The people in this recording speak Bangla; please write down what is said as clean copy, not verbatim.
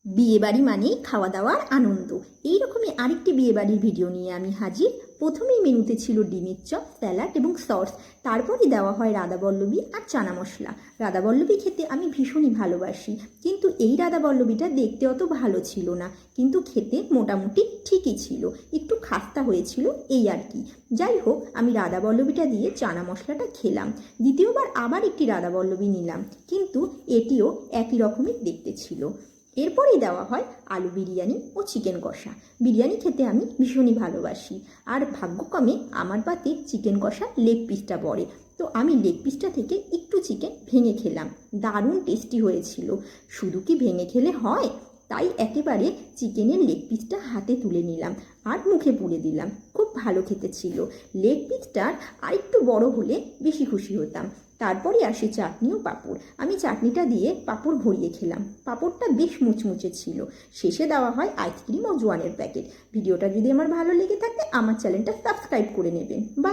বিয়েবাড়ি মানেই খাওয়া দাওয়ার আনন্দ। এইরকমই আরেকটি বিয়েবাড়ির ভিডিও নিয়ে আমি হাজির। প্রথমেই মেনুতে ছিল ডিমের চপ, স্যালাড এবং সস। তারপরই দেওয়া হয় রাধাবল্লভী আর চানা মশলা। রাধাবল্লভী খেতে আমি ভীষণই ভালোবাসি, কিন্তু এই রাধাবল্লভীটা দেখতে অত ভালো ছিল না, কিন্তু খেতে মোটামুটি ঠিকই ছিল, একটু খাস্তা হয়েছিল এই আর কি। যাই হোক, আমি রাধাবল্লভীটা দিয়ে চানা মশলাটা খেলাম। দ্বিতীয়বার আবার একটি রাধাবল্লভী নিলাম, কিন্তু এটিও একই রকমই দেখতে ছিল। এরপরেই দেওয়া হয় আলু বিরিয়ানি ও চিকেন কষা। বিরিয়ানি খেতে আমি ভীষণই ভালোবাসি, আর ভাগ্যক্রমে আমার পাতে চিকেন কষা লেগ পিসটা পড়ে, তো আমি লেগ পিসটা থেকে একটু চিকেন ভেঙে খেলাম। দারুণ টেস্টি হয়েছিল। শুধু কি ভেঙে খেলে হয়, তাই একেবারে চিকেনের লেগ পিসটা হাতে তুলে নিলাম আর মুখে পুরে দিলাম। খুব ভালো খেতে ছিল। লেগ পিসটার আরেকটু বড় হলে বেশি খুশি হতাম। তারপরে আসে চাটনি ও পাঁপড়। আমি চাটনিটা দিয়ে পাঁপড় ভরিয়ে খেলাম। পাঁপড়টা বেশ মুচমুচে ছিল। শেষে দেওয়া হয় আইসক্রিম ও জোয়ানের প্যাকেট। ভিডিওটা যদি আমার ভালো লেগে থাকে আমার চ্যানেলটা সাবস্ক্রাইব করে নেবেন। বা